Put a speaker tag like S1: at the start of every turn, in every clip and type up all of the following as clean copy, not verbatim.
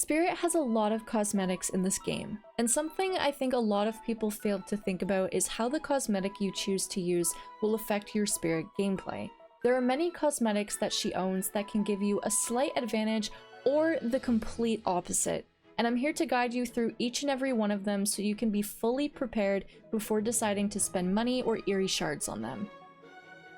S1: Spirit has a lot of cosmetics in this game, and something I think a lot of people fail to think about is how the cosmetic you choose to use will affect your Spirit gameplay. There are many cosmetics that she owns that can give you a slight advantage or the complete opposite, and I'm here to guide you through each and every one of them so you can be fully prepared before deciding to spend money or eerie shards on them.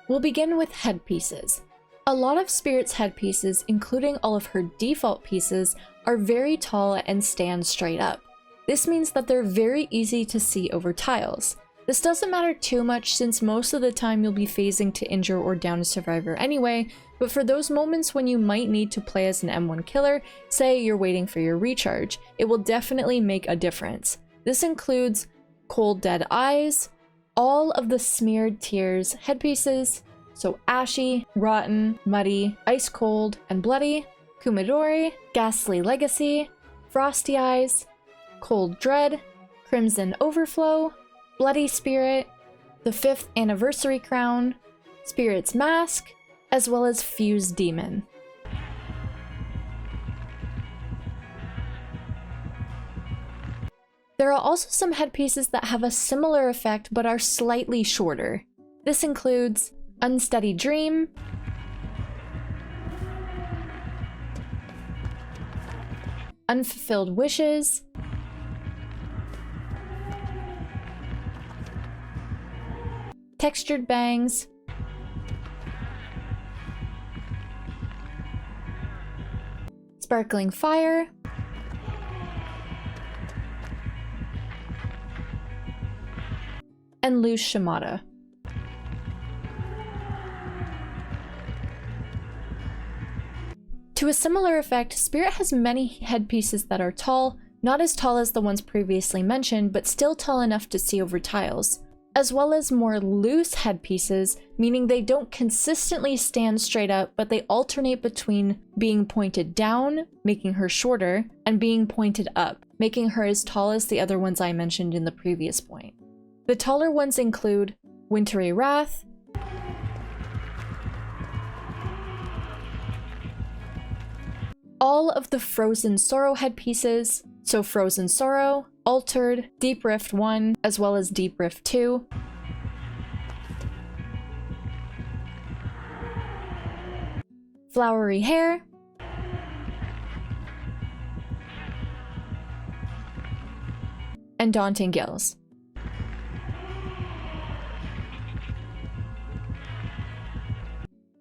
S1: We'll begin with headpieces. A lot of Spirit's headpieces, including all of her default pieces, are very tall and stand straight up. This means that they're very easy to see over tiles. This doesn't matter too much since most of the time you'll be phasing to injure or down a survivor anyway, but for those moments when you might need to play as an M1 killer, say you're waiting for your recharge, it will definitely make a difference. This includes cold dead eyes, all of the smeared tears headpieces, so ashy, rotten, muddy, ice cold, and bloody, Kumadori, ghastly legacy, frosty eyes, cold dread, crimson overflow, bloody spirit, the 5th anniversary crown, spirit's mask, as well as fused demon. There are also some headpieces that have a similar effect but are slightly shorter. This includes Unsteady Dream, Unfulfilled Wishes, Textured Bangs, Sparkling Fire, and Loose Shimada. To a similar effect, Spirit has many headpieces that are tall, not as tall as the ones previously mentioned, but still tall enough to see over tiles, as well as more loose headpieces, meaning they don't consistently stand straight up, but they alternate between being pointed down, making her shorter, and being pointed up, making her as tall as the other ones I mentioned in the previous point. The taller ones include Wintry Wrath, all of the Frozen Sorrow headpieces, so Frozen Sorrow, Altered, Deep Rift 1, as well as Deep Rift 2, Flowery Hair, and Daunting Gills.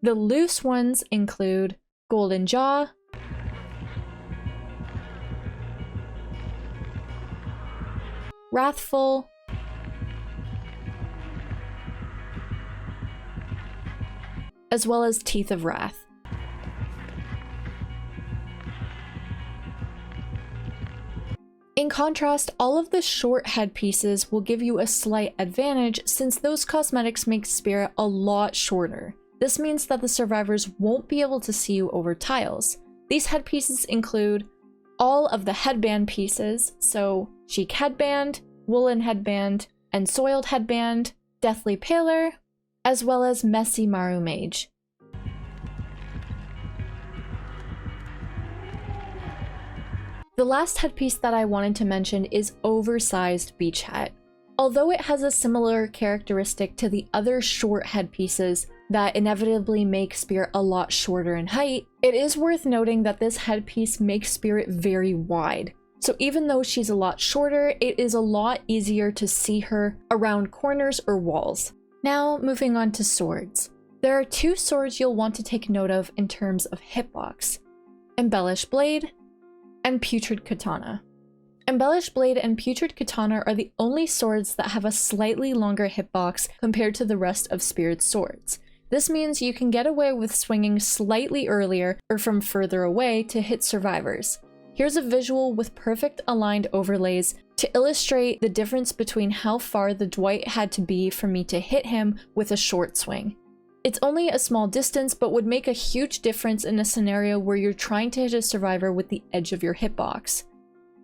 S1: The loose ones include Golden Jaw, Wrathful, as well as Teeth of Wrath. In contrast, all of the short headpieces will give you a slight advantage since those cosmetics make Spirit a lot shorter. This means that the survivors won't be able to see you over tiles. These headpieces include all of the headband pieces, so Chic Headband, Woolen Headband, and Soiled Headband, Deathly Paler, as well as Messy Maru Mage. The last headpiece that I wanted to mention is Oversized Beach Hat. Although it has a similar characteristic to the other short headpieces that inevitably make Spirit a lot shorter in height, it is worth noting that this headpiece makes Spirit very wide. So even though she's a lot shorter, it is a lot easier to see her around corners or walls. Now, moving on to swords. There are two swords you'll want to take note of in terms of hitbox: Embellished Blade and Putrid Katana. Embellished Blade and Putrid Katana are the only swords that have a slightly longer hitbox compared to the rest of Spirit's swords. This means you can get away with swinging slightly earlier or from further away to hit survivors. Here's a visual with perfect aligned overlays to illustrate the difference between how far the Dwight had to be for me to hit him with a short swing. It's only a small distance, but would make a huge difference in a scenario where you're trying to hit a survivor with the edge of your hitbox.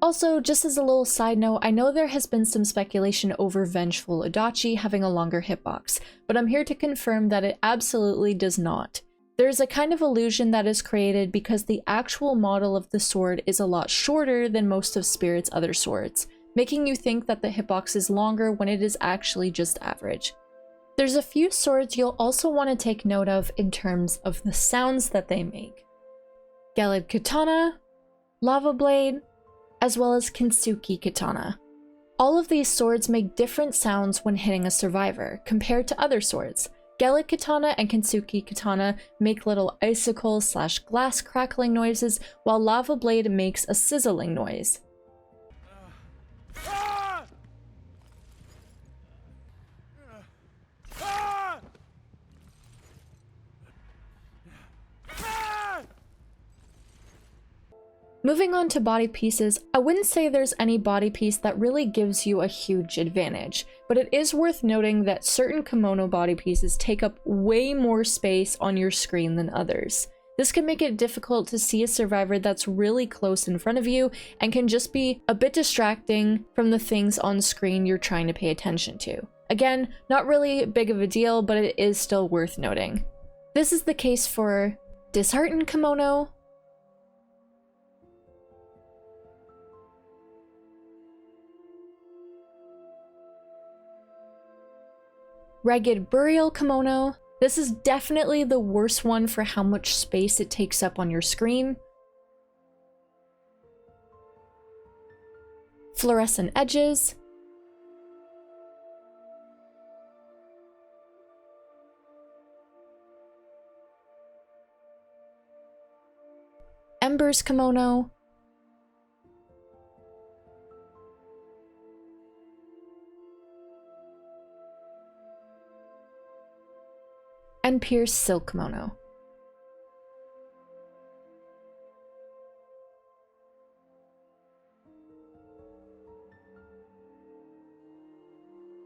S1: Also, just as a little side note, I know there has been some speculation over Vengeful Adachi having a longer hitbox, but I'm here to confirm that it absolutely does not. There's a kind of illusion that is created because the actual model of the sword is a lot shorter than most of Spirit's other swords, making you think that the hitbox is longer when it is actually just average. There's a few swords you'll also want to take note of in terms of the sounds that they make. Gelid Katana, Lava Blade, as well as Kintsugi Katana. All of these swords make different sounds when hitting a survivor, compared to other swords. Gelid Katana and Kintsugi Katana make little icicle/glass crackling noises, while Lava Blade makes a sizzling noise. Moving on to body pieces, I wouldn't say there's any body piece that really gives you a huge advantage, but it is worth noting that certain kimono body pieces take up way more space on your screen than others. This can make it difficult to see a survivor that's really close in front of you and can just be a bit distracting from the things on screen you're trying to pay attention to. Again, not really big of a deal, but it is still worth noting. This is the case for Disheartened Kimono, Ragged Burial Kimono. This is definitely the worst one for how much space it takes up on your screen. Fluorescent Edges. Embers Kimono. And Pierce Silk Kimono.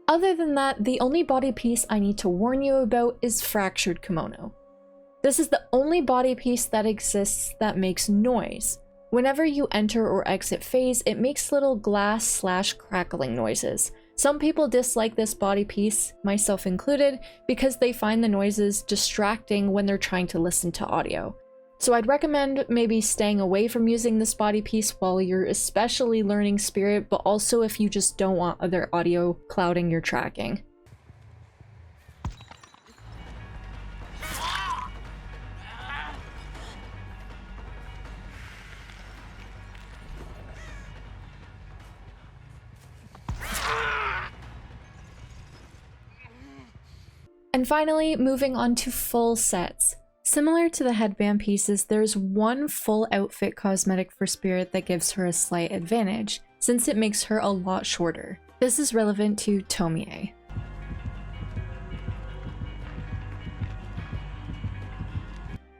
S1: Other than that, the only body piece I need to warn you about is Fractured Kimono. This is the only body piece that exists that makes noise. Whenever you enter or exit phase, it makes little glass/crackling noises. Some people dislike this body piece, myself included, because they find the noises distracting when they're trying to listen to audio. So I'd recommend maybe staying away from using this body piece while you're especially learning Spirit, but also if you just don't want other audio clouding your tracking. And finally, moving on to full sets. Similar to the headband pieces, there's one full outfit cosmetic for Spirit that gives her a slight advantage, since it makes her a lot shorter. This is relevant to Tomie.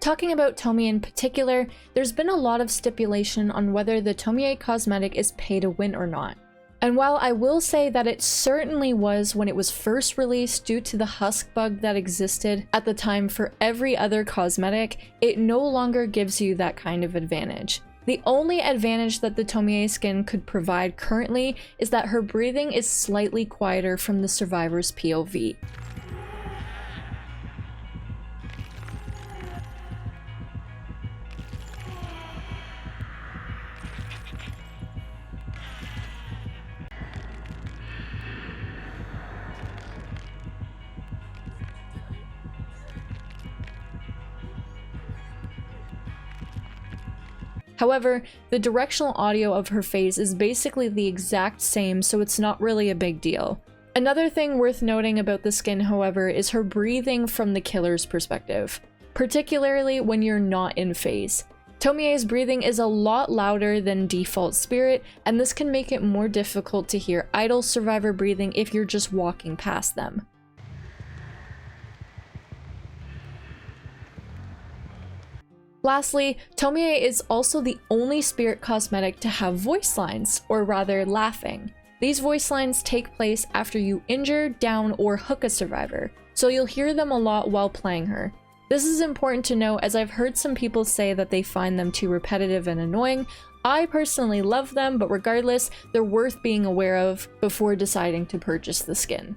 S1: Talking about Tomie in particular, there's been a lot of stipulation on whether the Tomie cosmetic is pay to win or not. And while I will say that it certainly was when it was first released due to the husk bug that existed at the time for every other cosmetic, it no longer gives you that kind of advantage. The only advantage that the Tomie skin could provide currently is that her breathing is slightly quieter from the survivor's POV. However, the directional audio of her face is basically the exact same, so it's not really a big deal. Another thing worth noting about the skin, however, is her breathing from the killer's perspective, particularly when you're not in phase. Tomie's breathing is a lot louder than default Spirit, and this can make it more difficult to hear idle survivor breathing if you're just walking past them. Lastly, Tomie is also the only Spirit cosmetic to have voice lines, or rather laughing. These voice lines take place after you injure, down, or hook a survivor, so you'll hear them a lot while playing her. This is important to know as I've heard some people say that they find them too repetitive and annoying. I personally love them, but regardless, they're worth being aware of before deciding to purchase the skin.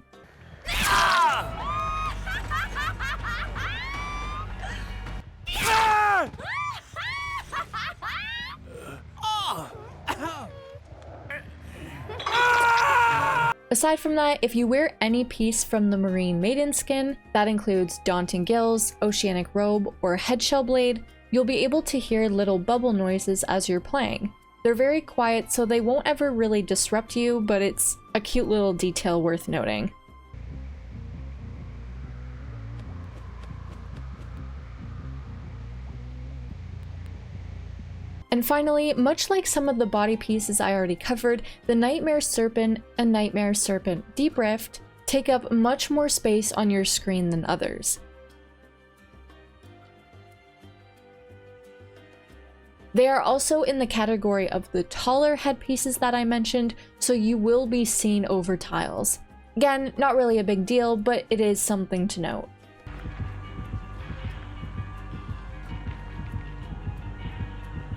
S1: Aside from that, if you wear any piece from the Marine Maiden skin, that includes Daunting Gills, Oceanic Robe, or Headshell Blade, you'll be able to hear little bubble noises as you're playing. They're very quiet, so they won't ever really disrupt you, but it's a cute little detail worth noting. And finally, much like some of the body pieces I already covered, the Nightmare Serpent and Nightmare Serpent Deep Rift take up much more space on your screen than others. They are also in the category of the taller headpieces that I mentioned, so you will be seen over tiles. Again, not really a big deal, but it is something to note.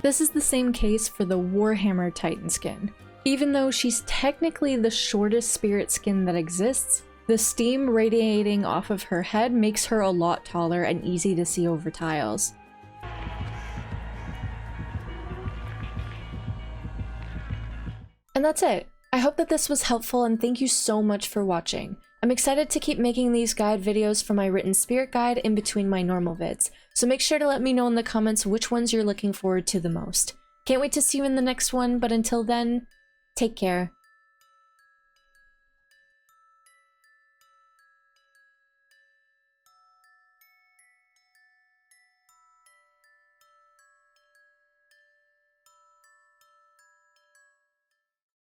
S1: This is the same case for the Warhammer Titan skin. Even though she's technically the shortest spirit skin that exists, the steam radiating off of her head makes her a lot taller and easy to see over tiles. And that's it. I hope that this was helpful and thank you so much for watching. I'm excited to keep making these guide videos for my written spirit guide in between my normal vids, so make sure to let me know in the comments which ones you're looking forward to the most. Can't wait to see you in the next one, but until then, take care.